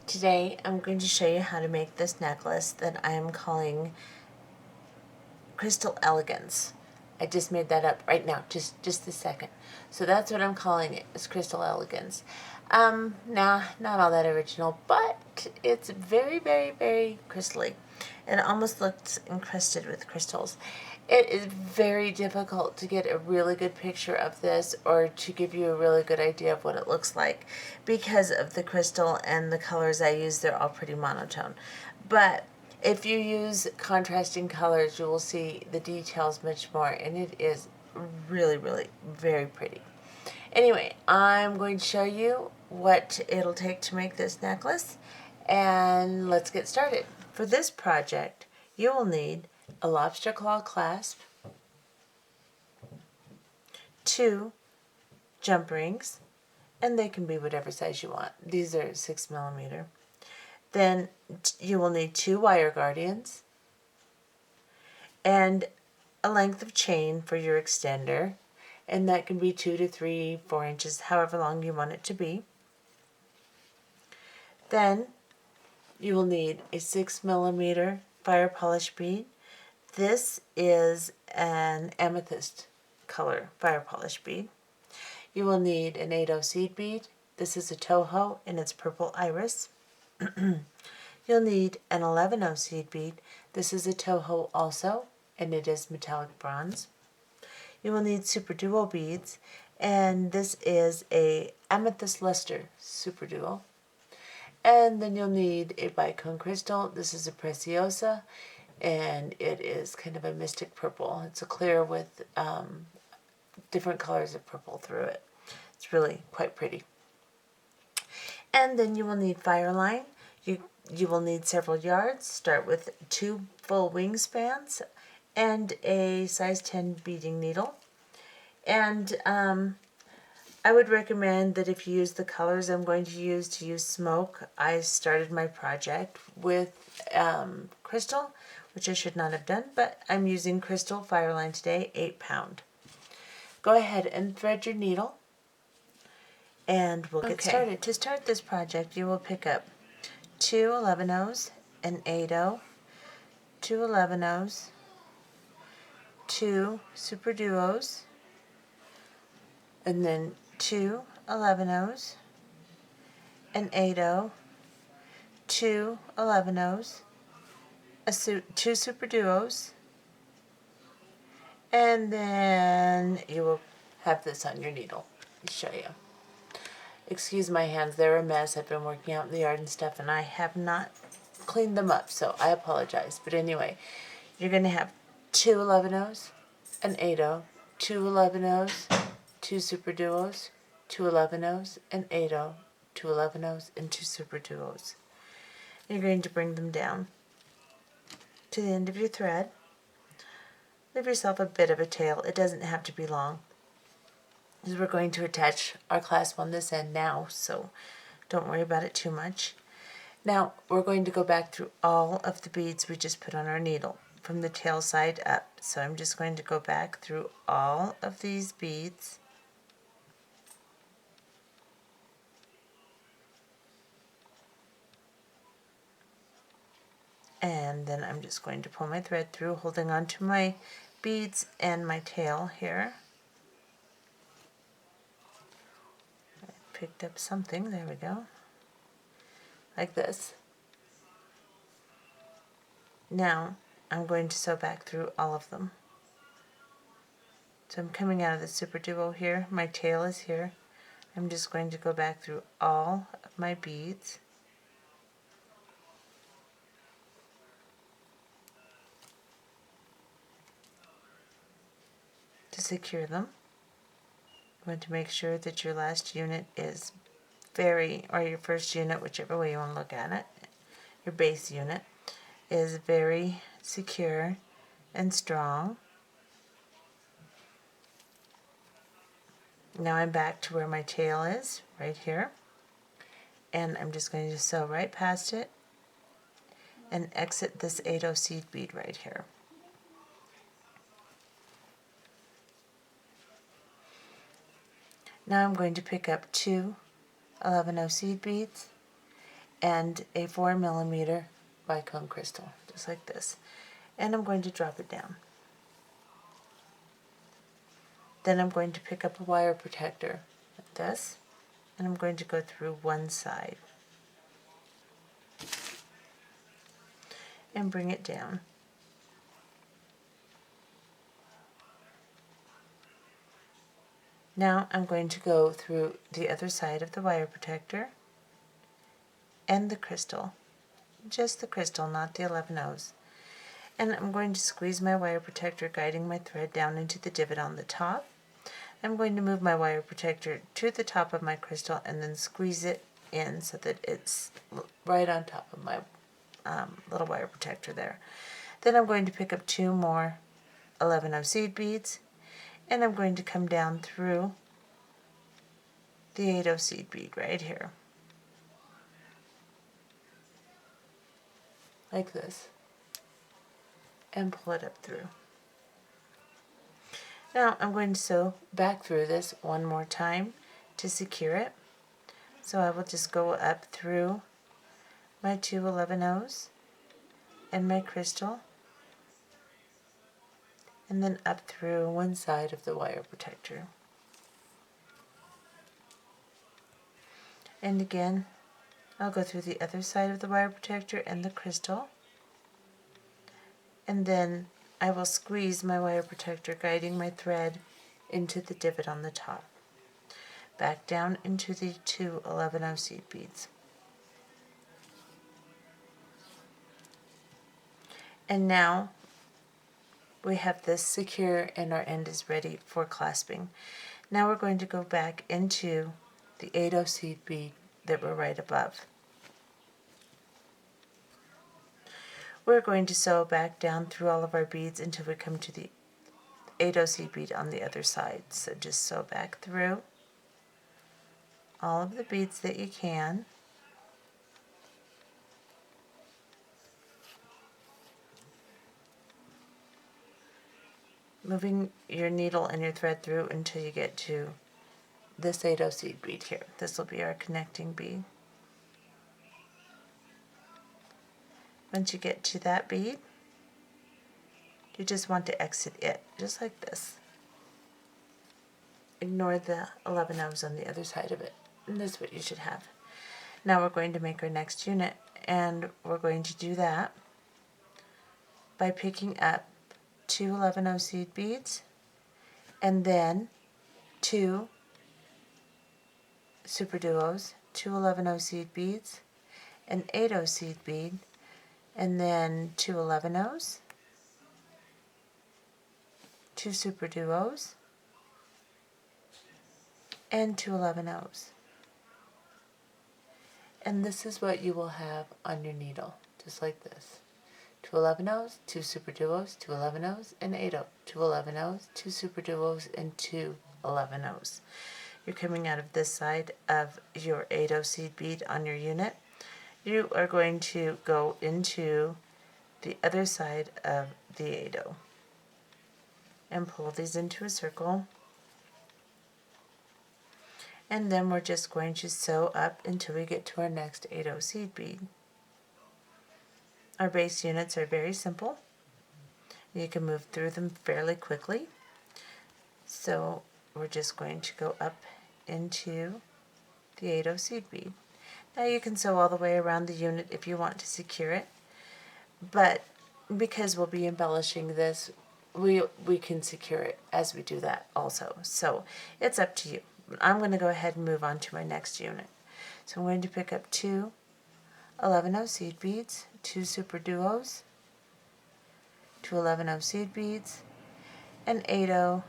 Today I'm going to show you how to make this necklace that I am calling Crystal Elegance. I just made that up right now, just a second. So that's what I'm calling it, is Crystal Elegance. Nah, not all that original, but it's very, very, very crystally. It almost looks encrusted with crystals. It is very difficult to get a really good picture of this or to give you a really good idea of what it looks like because of the crystal and the colors I use. They're all pretty monotone. But if you use contrasting colors, you will see the details much more, and it is really, really very pretty. Anyway, I'm going to show you what it'll take to make this necklace, and let's get started. For this project, you will need a lobster claw clasp, 2 jump rings, and they can be whatever size you want. These are 6mm. Then you will need 2 wire guardians and a length of chain for your extender, and that can be 2 to 3, 4 inches, however long you want it to be. Then you will need a 6mm fire polish bead. This is an amethyst color fire polish bead. You will need an 8/0 seed bead. This is a Toho and it's purple iris. You'll need an 11/0 seed bead. This is a Toho also, and it is metallic bronze. You will need super duo beads, and this is a amethyst luster super duo. And then you'll need a bicone crystal. This is a preciosa, and it is kind of a mystic purple. It's a clear with different colors of purple through it. It's really quite pretty. And then you will need fire line. You will need several yards. Start with 2 full wingspans and a size 10 beading needle. And I would recommend that if you use the colors I'm going to use smoke. I started my project with crystal, which I should not have done, but I'm using crystal fireline today, 8 pound. Go ahead and thread your needle, and we'll get started. To start this project, you will pick up 2 11/0s, an 8/0, 2 11/0s, 2 super duos, and then 2 11/0s, an 8/0, 2 11/0s, 2 super duos, and then you will have this on your needle. I'll show you. Excuse my hands, they're a mess. I've been working out in the yard and stuff, and I have not cleaned them up, so I apologize. But anyway, you're going to have 2 11/0s, an 8/0, 2 11/0s, 2 super duos, 2 11/0s, an 8/0, 2 11/0s, and 2 super duos. You're going to bring them down to the end of your thread. Leave yourself a bit of a tail. It doesn't have to be long, because we're going to attach our clasp on this end now, so don't worry about it too much. Now we're going to go back through all of the beads we just put on our needle from the tail side up. So I'm just going to go back through all of these beads. And then I'm just going to pull my thread through, holding on to my beads and my tail here. I picked up something, there we go, like this. Now I'm going to sew back through all of them. So I'm coming out of the super duo here, my tail is here. I'm just going to go back through all of my beads. To secure them, you want to make sure that your last unit is or your first unit, whichever way you want to look at it, your base unit, is very secure and strong. Now I'm back to where my tail is, right here, and I'm just going to sew right past it and exit this 8/0 seed bead right here. Now I'm going to pick up 2 11/0 seed beads and a 4mm bicone crystal, just like this. And I'm going to drop it down. Then I'm going to pick up a wire protector like this, and I'm going to go through one side and bring it down. Now I'm going to go through the other side of the wire protector and the crystal, just the crystal, not the 11 O's. And I'm going to squeeze my wire protector, guiding my thread down into the divot on the top. I'm going to move my wire protector to the top of my crystal and then squeeze it in so that it's right on top of my little wire protector there. Then I'm going to pick up 2 more 11 O seed beads, and I'm going to come down through the 8 O seed bead right here, like this, and pull it up through. Now I'm going to sew back through this one more time to secure it. So I will just go up through my 2 11 O's and my crystal, and then up through one side of the wire protector. And again, I'll go through the other side of the wire protector and the crystal, and then I will squeeze my wire protector, guiding my thread into the divot on the top, back down into the 2 11 O seed beads. And now we have this secure and our end is ready for clasping. Now we're going to go back into the 8 O seed bead that were right above. We're going to sew back down through all of our beads until we come to the 8 O seed bead on the other side. So just sew back through all of the beads that you can. Moving your needle and your thread through until you get to this 8 O seed bead here. This will be our connecting bead. Once you get to that bead, you just want to exit it, just like this. Ignore the 11 O's on the other side of it, and that's what you should have. Now we're going to make our next unit, and we're going to do that by picking up 2 11 O seed beads, and then 2 super duos, 2 11 O seed beads, an 8 O seed bead, and then 2 11 O's, 2 super duos, and 2 11 O's. And this is what you will have on your needle, just like this. 2 11 O's, 2 super duos, 2 11 O's, and 8 O. 2 11 O's, 2 super duos, and 2 11 O's. You're coming out of this side of your 8 O seed bead on your unit. You are going to go into the other side of the 8 O and pull these into a circle. And then we're just going to sew up until we get to our next 8 O seed bead. Our base units are very simple. You can move through them fairly quickly. So we're just going to go up into the 8 O seed bead. Now you can sew all the way around the unit if you want to secure it, but because we'll be embellishing this, we can secure it as we do that also. So it's up to you. I'm going to go ahead and move on to my next unit. So I'm going to pick up 2 11 O seed beads, 2 super duos, 2 11 O seed beads, an 8 O,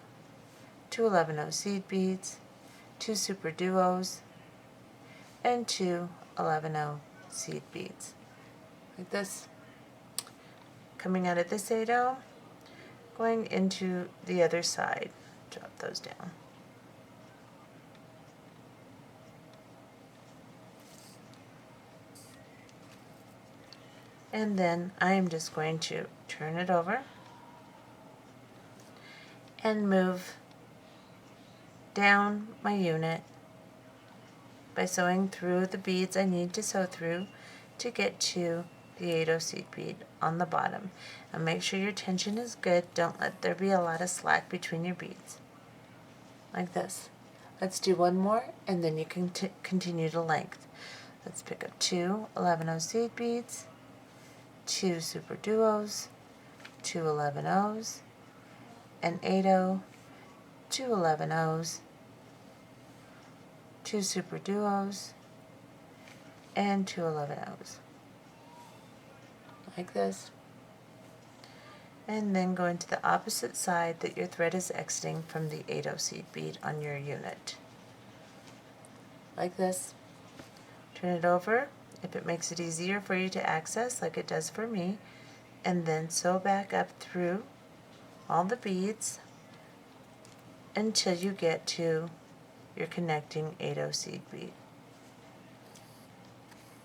2 11 O seed beads, 2 super duos, and 2 11 O seed beads, like this. Coming out of this 8 O, going into the other side, drop those down. And then I am just going to turn it over and move down my unit by sewing through the beads I need to sew through to get to the 8/0 seed bead on the bottom. And make sure your tension is good. Don't let there be a lot of slack between your beads. Like this. Let's do one more and then you can continue to length. Let's pick up 2 11/0 seed beads, 2 super duos, 2 11/0s, an 8/0, 2 11/0s, 2 super duos, and 2 11/0s. Like this. And then go into the opposite side that your thread is exiting from the 8/0 seed bead on your unit. Like this. Turn it over if it makes it easier for you to access, like it does for me, and then sew back up through all the beads until you get to your connecting 8/0 seed bead.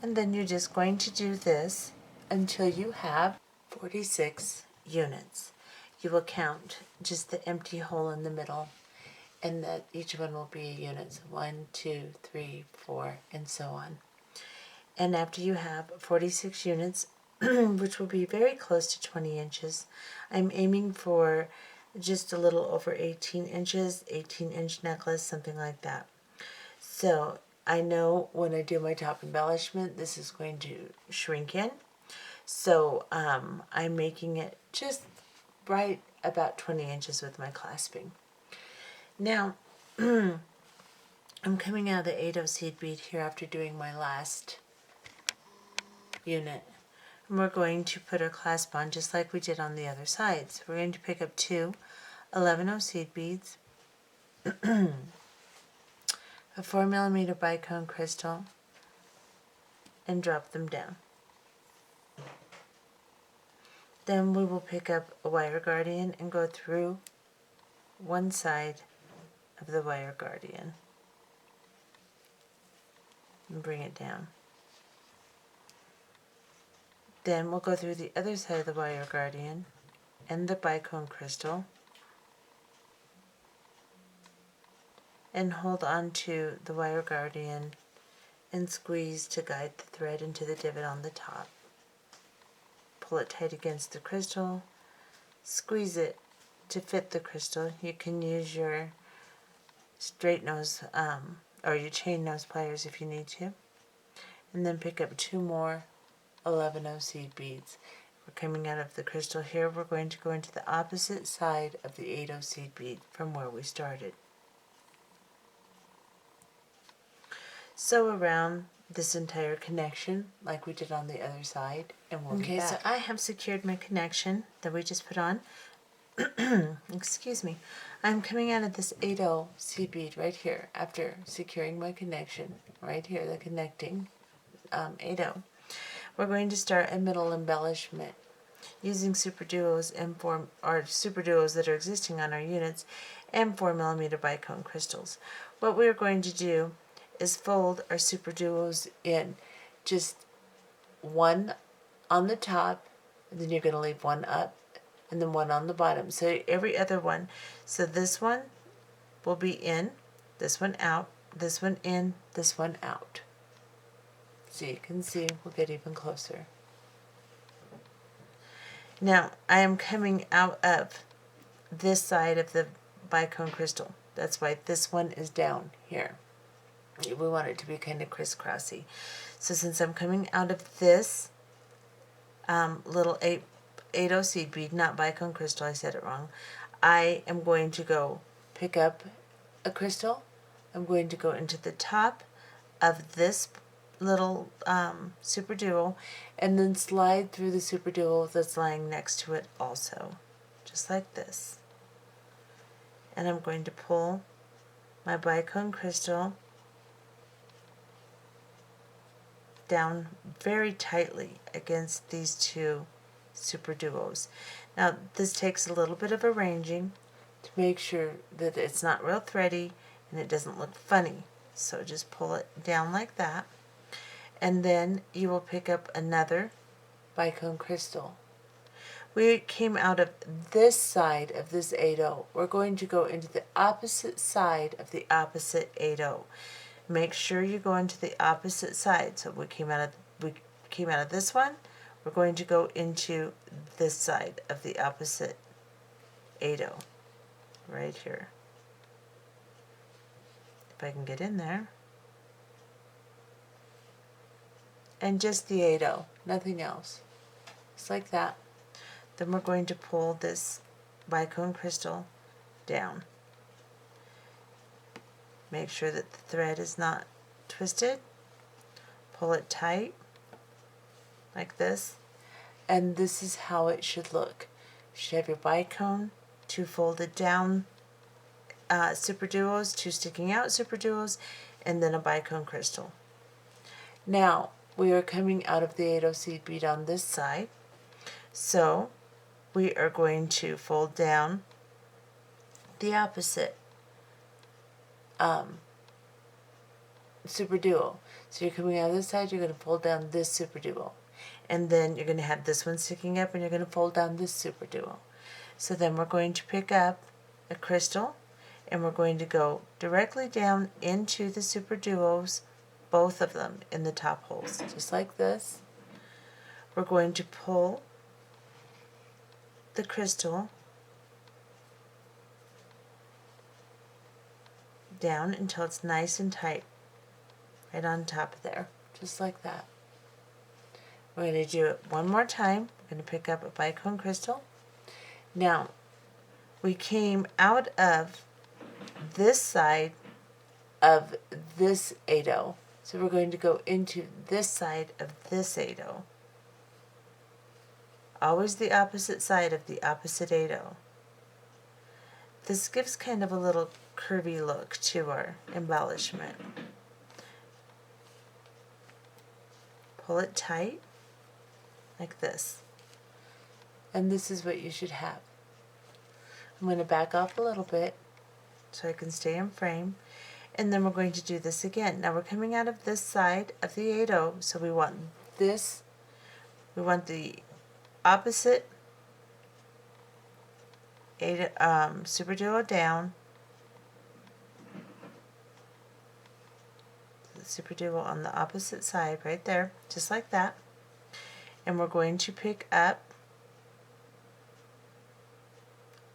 And then you're just going to do this until you have 46 units. You will count just the empty hole in the middle, and that each one will be units 1, 2, 3, 4, and so on. And after you have 46 units, which will be very close to 20 inches, I'm aiming for just a little over 18 inches, 18-inch necklace, something like that. So I know when I do my top embellishment, this is going to shrink in. So I'm making it just right about 20 inches with my clasping. Now, I'm coming out of the 8/0 seed bead here after doing my last unit. And we're going to put our clasp on just like we did on the other side. So we're going to pick up 2 11/0 seed beads, a 4mm bicone crystal, and drop them down. Then we will pick up a wire guardian and go through one side of the wire guardian and bring it down. Then we'll go through the other side of the wire guardian and the bicone crystal and hold on to the wire guardian and squeeze to guide the thread into the divot on the top. Pull it tight against the crystal, squeeze it to fit the crystal. You can use your straight nose or your chain nose pliers if you need to. And then pick up 2 more 11/0 seed beads. We're coming out of the crystal here. We're going to go into the opposite side of the 8/0 seed bead from where we started. Sew around this entire connection like we did on the other side, and we'll be back. So I have secured my connection that we just put on. Excuse me. I'm coming out of this 8/0 seed bead right here after securing my connection right here, the connecting 8/0. We're going to start a middle embellishment using super duos and super duos that are existing on our units and 4mm bicone crystals. What we're going to do is fold our super duos in, just one on the top, and then you're going to leave one up and then one on the bottom. So every other one. So this one will be in, this one out, this one in, this one out. So you can see, we'll get even closer. Now, I am coming out of this side of the bicone crystal. That's why this one is down here. We want it to be kind of crisscrossy. So since I'm coming out of this little 8/0 seed bead, not bicone crystal, I said it wrong, I am going to go pick up a crystal. I'm going to go into the top of this little super duo and then slide through the super duo that's lying next to it also, just like this. And I'm going to pull my bicone crystal down very tightly against these 2 super duos. Now this takes a little bit of arranging to make sure that it's not real thready and it doesn't look funny. So just pull it down like that, and then you will pick up another bicone crystal. We came out of this side of this 8/0. We're going to go into the opposite side of the opposite 8/0. make sure you go into the opposite side. So we came out of this one. We're going to go into this side of the opposite 8-0, right here. If I can get in there. And just the 8-0, nothing else. Just like that. Then we're going to pull this bicone crystal down. Make sure that the thread is not twisted. Pull it tight, like this. And this is how it should look. You should have your bicone, 2 folded down super duos, 2 sticking out super duos, and then a bicone crystal. Now, we are coming out of the 8-0 seed bead on this side. So, we are going to fold down the opposite super duo. So you're coming out of this side, you're going to fold down this super duo. And then you're going to have this one sticking up and you're going to fold down this super duo. So then we're going to pick up a crystal and we're going to go directly down into the super duos, both of them in the top holes, just like this. We're going to pull the crystal down until it's nice and tight, right on top of there, just like that. We're going to do it one more time. We're going to pick up a bicone crystal. Now, we came out of this side of this 8-0. So we're going to go into this side of this 8-0. Always the opposite side of the opposite 8-0. This gives kind of a little curvy look to our embellishment. Pull it tight, like this. And this is what you should have. I'm going to back off a little bit so I can stay in frame. And then we're going to do this again. Now we're coming out of this side of the 8-0, so we want this, we want the opposite 8 super duo down, the super duo on the opposite side right there, just like that. And we're going to pick up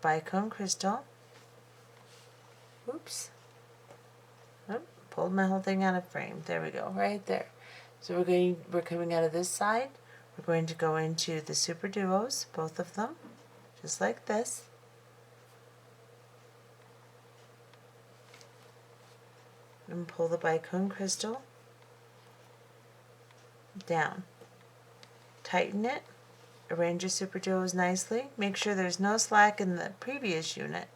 bicone crystal. Oops. Oh, pulled my whole thing out of frame. There we go, right there. So we're coming out of this side. We're going to go into the super duos, both of them, just like this. And pull the bicone crystal down. Tighten it. Arrange your super duos nicely. Make sure there's no slack in the previous unit.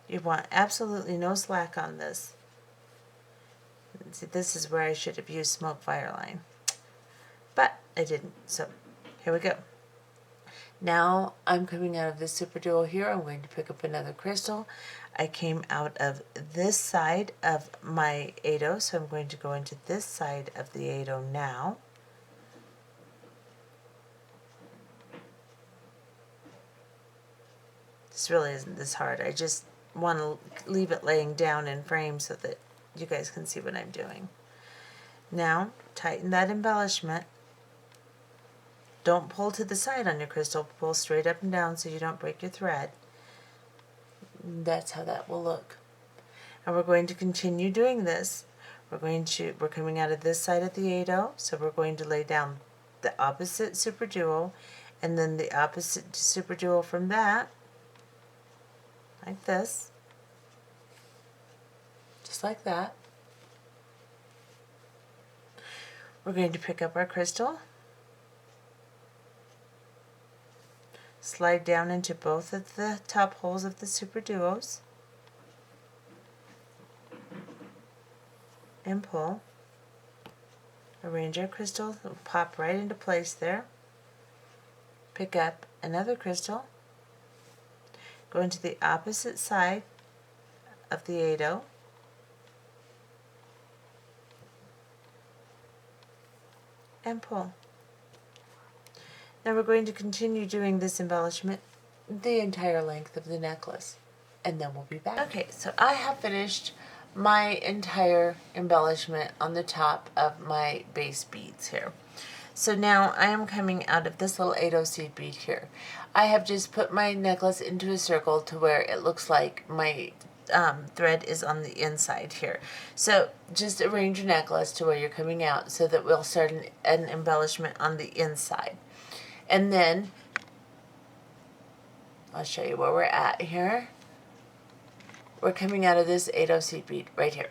You want absolutely no slack on this. See, this is where I should have used smoke fire line, but I didn't. So here we go. Now I'm coming out of this super duo here. I'm going to pick up another crystal. I came out of this side of my 8-0, so I'm going to go into this side of the 8-0 now. This really isn't this hard. I just want to leave it laying down in frame so that you guys can see what I'm doing. Now, tighten that embellishment. Don't pull to the side on your crystal. Pull straight up and down so you don't break your thread. That's how that will look. And we're going to continue doing this. We're coming out of this side of the 8-0, so we're going to lay down the opposite super duo and then the opposite super duo from that, like this, just like that. We're going to pick up our crystal, slide down into both of the top holes of the super duos, and pull. Arrange our crystal, it'll pop right into place there. Pick up another crystal, go into the opposite side of the 8-0, and pull. Now we're going to continue doing this embellishment the entire length of the necklace. and then we'll be back. Okay, so I have finished my entire embellishment on the top of my base beads here. So now I am coming out of this little 8/0 seed bead here. I have just put my necklace into a circle to where it looks like my thread is on the inside here. So just arrange your necklace to where you're coming out so that we'll start an embellishment on the inside. And then I'll show you where we're at here. We're coming out of this 8/0 seed bead right here.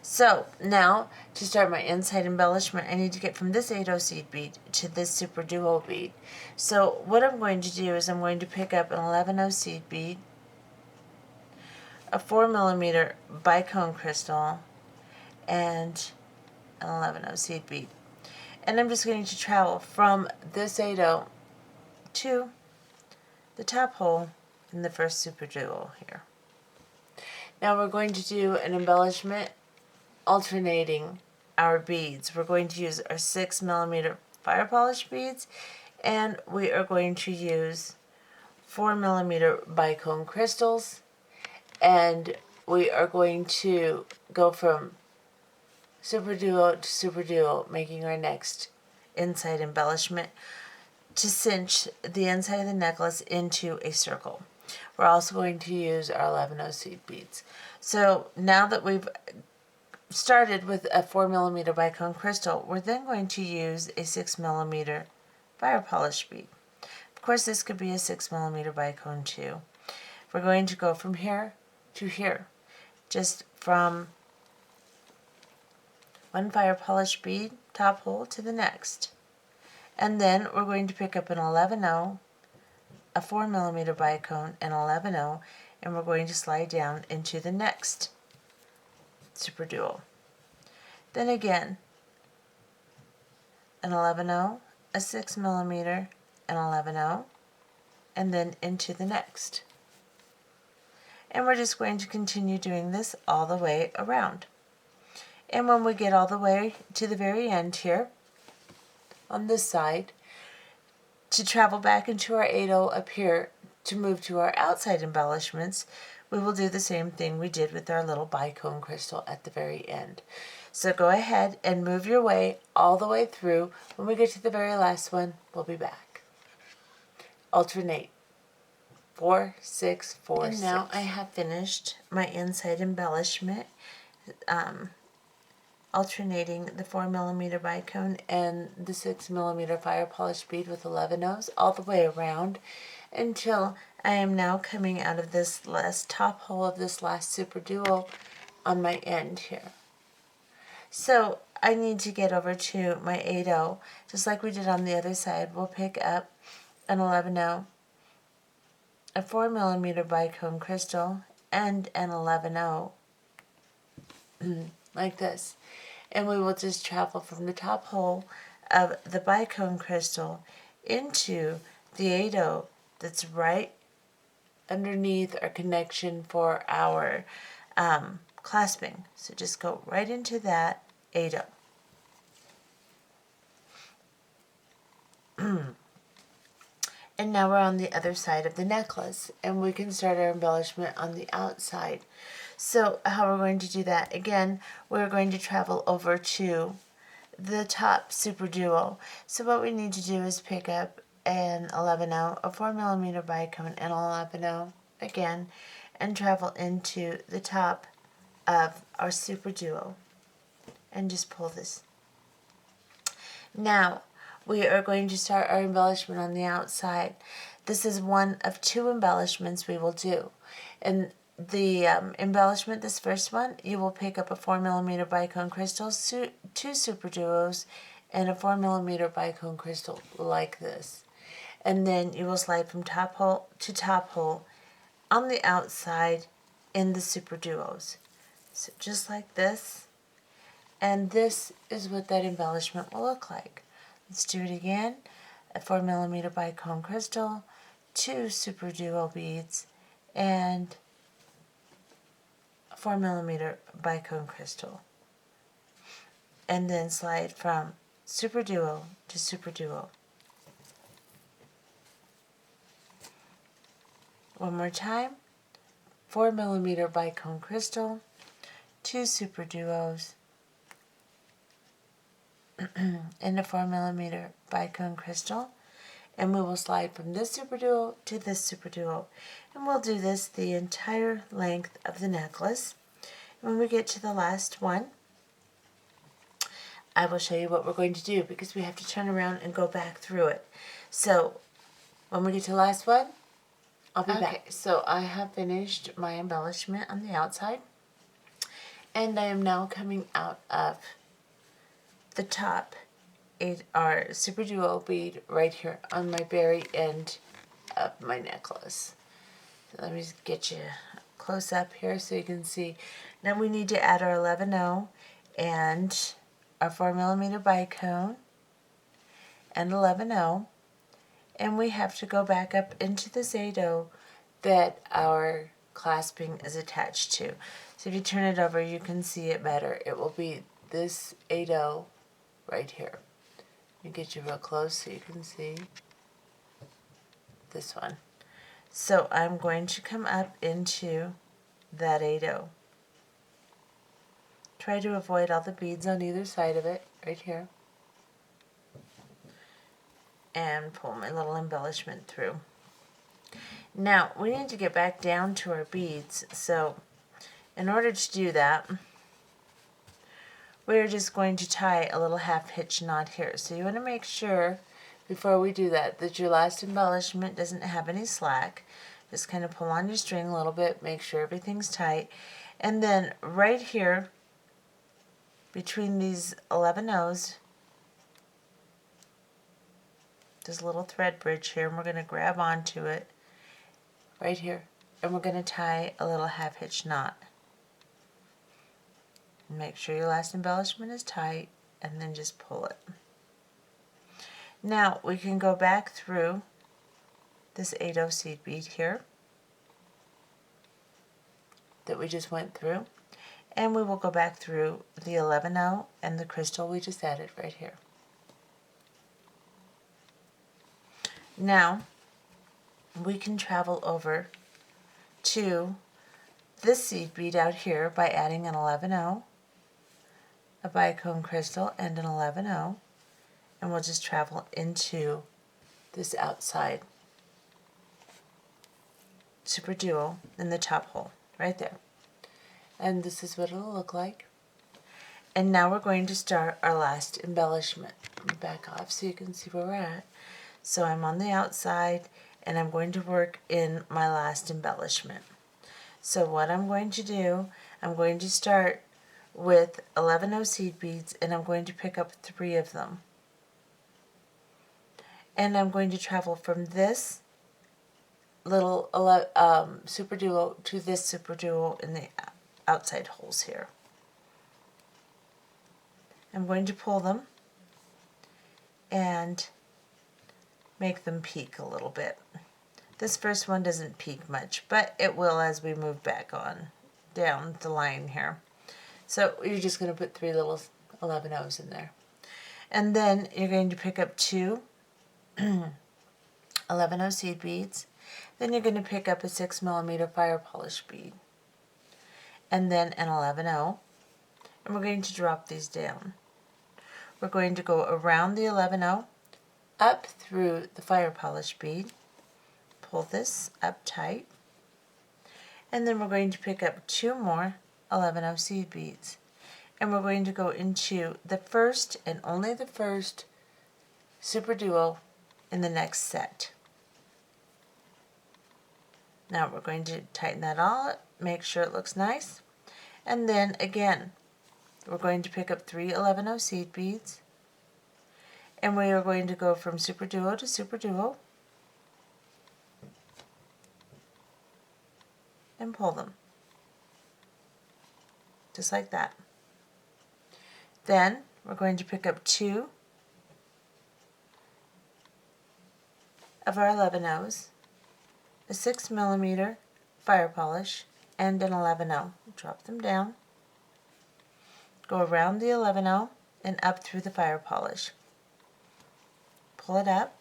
So now to start my inside embellishment, I need to get from this 8/0 seed bead to this super duo bead. So what I'm going to do is I'm going to pick up an 11/0 seed bead, a 4mm bicone crystal, and an 11/0 seed bead. And I'm just going to travel from this 8/0 to the top hole in the first super duo here. Now we're going to do an embellishment alternating our beads. We're going to use our 6mm fire polish beads, and we are going to use 4mm bicone crystals, and we are going to go from super duo to super duo, making our next inside embellishment to cinch the inside of the necklace into a circle. We're also going to use our 11/0 seed beads. So now that we've started with a 4mm bicone crystal, we're then going to use a 6mm fire polish bead. Of course, this could be a 6mm bicone too. We're going to go from here to here, just from one fire polish bead top hole to the next. And then we're going to pick up an 11/0, a 4mm bicone, and 11/0, and we're going to slide down into the next super duo. Then again, an 11/0, a 6mm, an 11/0, and then into the next. And we're just going to continue doing this all the way around. And when we get all the way to the very end here, on this side, to travel back into our 8/0 up here to move to our outside embellishments, we will do the same thing we did with our little bicone crystal at the very end. So go ahead and move your way all the way through. When we get to the very last one, we'll be back. Alternate. 4, 6, 4, and 6. Now I have finished my inside embellishment, alternating the 4mm bicone and the 6mm fire polish bead with 11/0s all the way around until I am now coming out of this last top hole of this last super duo on my end here. So I need to get over to my 8/0, just like we did on the other side. We'll pick up an 11/0, a 4mm bicone crystal, and an 11/0 like this. And we will just travel from the top hole of the bicone crystal into the 8/0 that's right underneath our connection for our clasping. So just go right into that 8/0. And now we're on the other side of the necklace, and we can start our embellishment on the outside. So how we're going to do that, again, we're going to travel over to the top super duo. So what we need to do is pick up an 11/0, a 4mm bicone, and an 11/0 again, and travel into the top of our super duo, and just pull this. Now we are going to start our embellishment on the outside. This is one of 2 embellishments we will do. And the embellishment, this first one, you will pick up a 4mm bicone crystal, 2 super duos, and a 4mm bicone crystal like this. And then you will slide from top hole to top hole on the outside in the super duos. So just like this. And this is what that embellishment will look like. Let's do it again. A 4mm bicone crystal, 2 super duo beads, and a 4mm bicone crystal. And then slide from super duo to super duo. One more time. 4mm bicone crystal, 2 super duos, and a 4mm bicone crystal, and we will slide from this super duo to this super duo, and we'll do this the entire length of the necklace. When we get to the last one, I will show you what we're going to do because we have to turn around and go back through it. So when we get to the last one, I'll be back. So I have finished my embellishment on the outside, and I am now coming out of the top our super duo bead right here on my very end of my necklace. So let me just get you close up here so you can see. Now we need to add our 11-0 and our 4mm bicone and 11-0, and we have to go back up into this 8-0 that our clasping is attached to. So if you turn it over, you can see it better. It will be this 8-0 right here. Let me get you real close so you can see this one. So I'm going to come up into that 8-0. Try to avoid all the beads on either side of it, right here. And pull my little embellishment through. Now, we need to get back down to our beads, so in order to do that, we're just going to tie a little half hitch knot here. So you want to make sure, before we do that your last embellishment doesn't have any slack. Just kind of pull on your string a little bit, make sure everything's tight, and then right here, between these 11-0s, there's a little thread bridge here, and we're going to grab onto it right here, and we're going to tie a little half hitch knot. Make sure your last embellishment is tight, and then just pull it. Now we can go back through this 8-0 seed bead here that we just went through, and we will go back through the 11-0 and the crystal we just added right here. Now we can travel over to this seed bead out here by adding an 11-0, a bicone crystal, and an 11-0, and we'll just travel into this outside super duo in the top hole right there, and this is what it'll look like. And now we're going to start our last embellishment. Let me back off so you can see where we're at. So I'm on the outside, and I'm going to work in my last embellishment. So what I'm going to do, I'm going to start with 11-0 seed beads, and I'm going to pick up 3 of them. And I'm going to travel from this little super duo to this super duo in the outside holes here. I'm going to pull them and make them peak a little bit. This first one doesn't peak much, but it will as we move back on down the line here. So you're just going to put 3 little 11-0s in there. And then you're going to pick up 2 11-0 seed beads. Then you're going to pick up a 6mm fire polish bead. And then an 11-0. And we're going to drop these down. We're going to go around the 11-0, up through the fire polish bead, pull this up tight, and then we're going to pick up 2 more 11-0 seed beads, and we're going to go into the first and only the first super duo in the next set. Now we're going to tighten that all up, make sure it looks nice, and then again we're going to pick up 3 11-0 seed beads, and we are going to go from super duo to super duo and pull them just like that. Then we're going to pick up 2 of our 11-0s, a 6mm fire polish, and an 11-0. Drop them down, go around the 11-0 and up through the fire polish. Pull it up,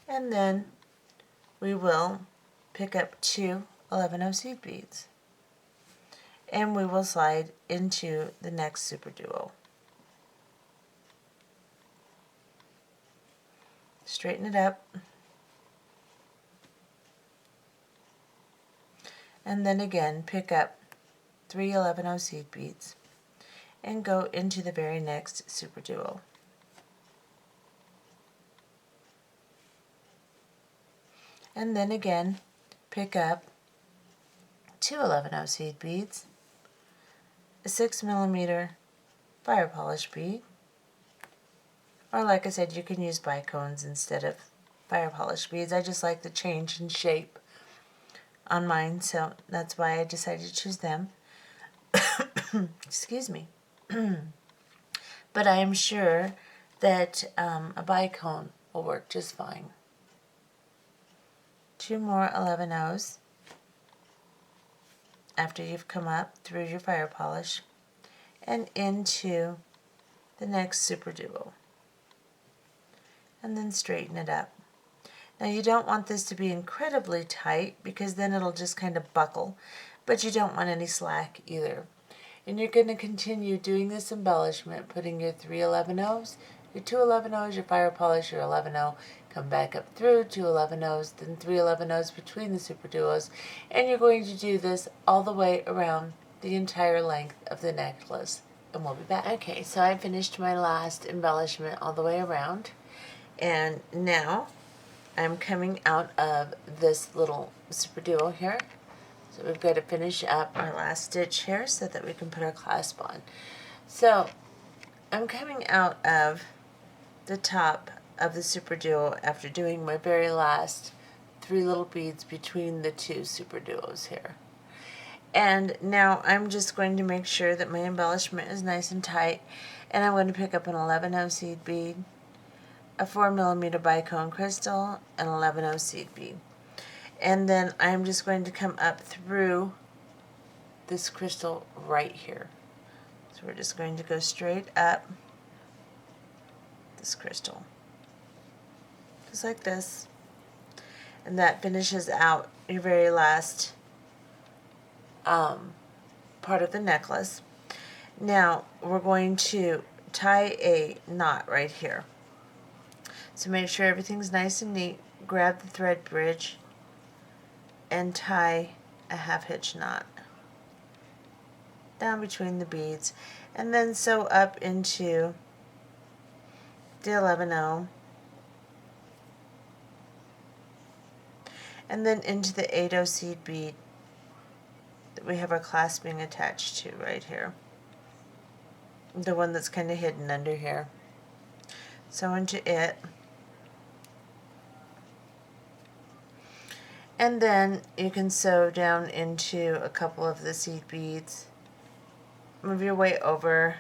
and then we will pick up 2 11-0 seed beads, and we will slide into the next super duo. Straighten it up, and then again pick up 3 11-0 seed beads and go into the very next super duo. And then again pick up 2 11-0 seed beads, a 6mm fire polish bead, or like I said, you can use bicones instead of fire polish beads. I just like the change in shape on mine, so that's why I decided to choose them. Excuse me. But I am sure that a bicone will work just fine. 2 more 11-0s after you've come up through your fire polish and into the next super duo, and then straighten it up. Now you don't want this to be incredibly tight because then it'll just kind of buckle, but you don't want any slack either. And you're going to continue doing this embellishment, putting your 3 11-0s, your 2 11-0s, your fire polish, your 11-0, come back up through 2 11-0s, then 3 11-0s between the super duos, and you're going to do this all the way around the entire length of the necklace, and we'll be back. Okay, so I finished my last embellishment all the way around, and now I'm coming out of this little super duo here. So we've got to finish up our last stitch here so that we can put our clasp on. So I'm coming out of the top of the super duo after doing my very last 3 little beads between the 2 super duos here. And now I'm just going to make sure that my embellishment is nice and tight, and I'm going to pick up an 11-0 seed bead, a 4mm bicone crystal, and 11-0 seed bead. And then I'm just going to come up through this crystal right here. So we're just going to go straight up this crystal, just like this. And that finishes out your very last part of the necklace. Now we're going to tie a knot right here. So make sure everything's nice and neat. Grab the thread bridge and tie a half hitch knot down between the beads, and then sew up into the 11-0, and then into the 8-0 seed bead that we have our clasping attached to right here, the one that's kind of hidden under here. Sew into it, and then you can sew down into a couple of the seed beads. Move your way over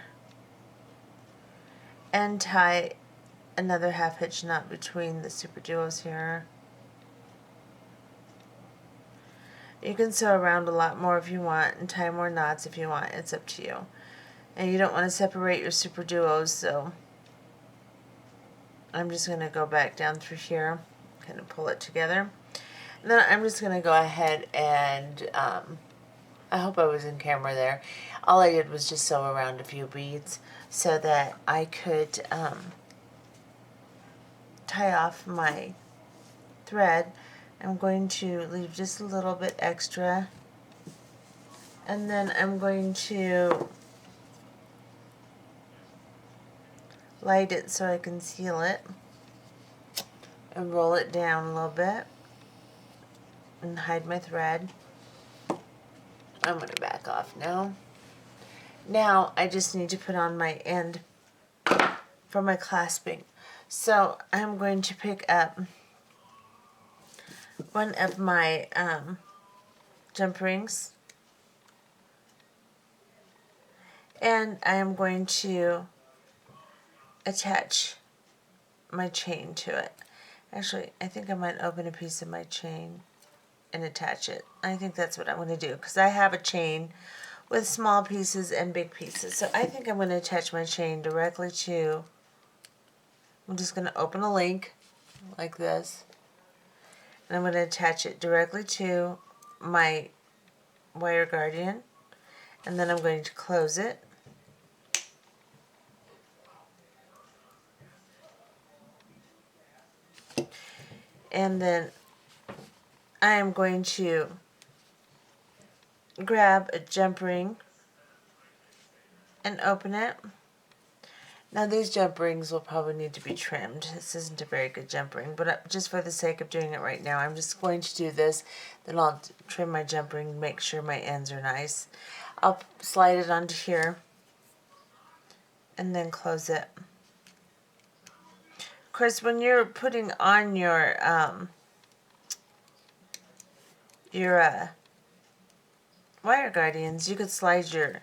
and tie another half hitch knot between the super duos here. You can sew around a lot more if you want and tie more knots if you want. It's up to you. And you don't want to separate your super duos, so I'm just going to go back down through here, kind of pull it together. And then I'm just going to go ahead and, I hope I was in camera there. All I did was just sew around a few beads so that I could tie off my thread. I'm going to leave just a little bit extra, and then I'm going to light it so I can seal it and roll it down a little bit and hide my thread. I'm going to back off now. Now I just need to put on my end for my clasping. So I'm going to pick up one of my jump rings, and I am going to attach my chain to it. Actually, I think I might open a piece of my chain and attach it. I think that's what I'm going to do, because I have a chain with small pieces and big pieces. So I think I'm going to attach my chain directly to, I'm just going to open a link like this, And I'm going to attach it directly to my wire guardian, and then I'm going to close it. And then I am going to grab a jump ring and open it. Now these jump rings will probably need to be trimmed. This isn't a very good jump ring, but just for the sake of doing it right now, I'm just going to do this. Then I'll trim my jump ring, make sure my ends are nice. I'll slide it onto here and then close it. Of course, when you're putting on your wire guardians, you could slide your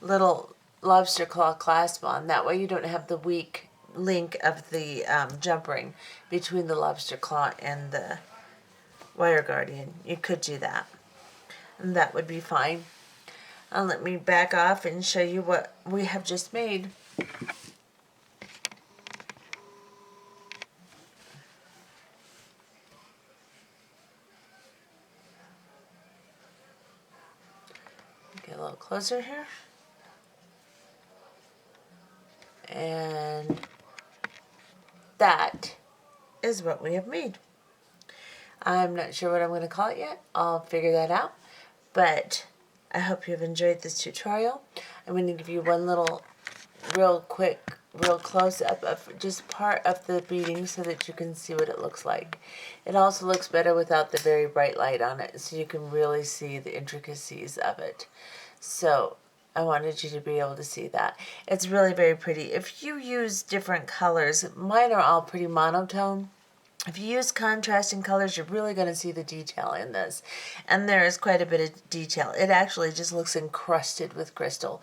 little lobster claw clasp on. That way you don't have the weak link of the jump ring between the lobster claw and the wire guardian. You could do that, and that would be fine. Let me back off and show you what we have just made. Get a little closer here. And that is what we have made. I'm not sure what I'm going to call it yet. I'll figure that out. But I hope you've enjoyed this tutorial. I'm going to give you one little real quick, real close up of just part of the beading so that you can see what it looks like. It also looks better without the very bright light on it, so you can really see the intricacies of it. So I wanted you to be able to see that. It's really very pretty. If you use different colors, mine are all pretty monotone. If you use contrasting colors, you're really going to see the detail in this. And there is quite a bit of detail. It actually just looks encrusted with crystal.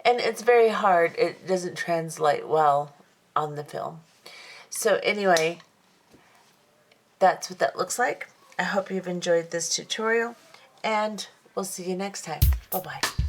And it's very hard. It doesn't translate well on the film. So anyway, that's what that looks like. I hope you've enjoyed this tutorial, and we'll see you next time. Bye-bye.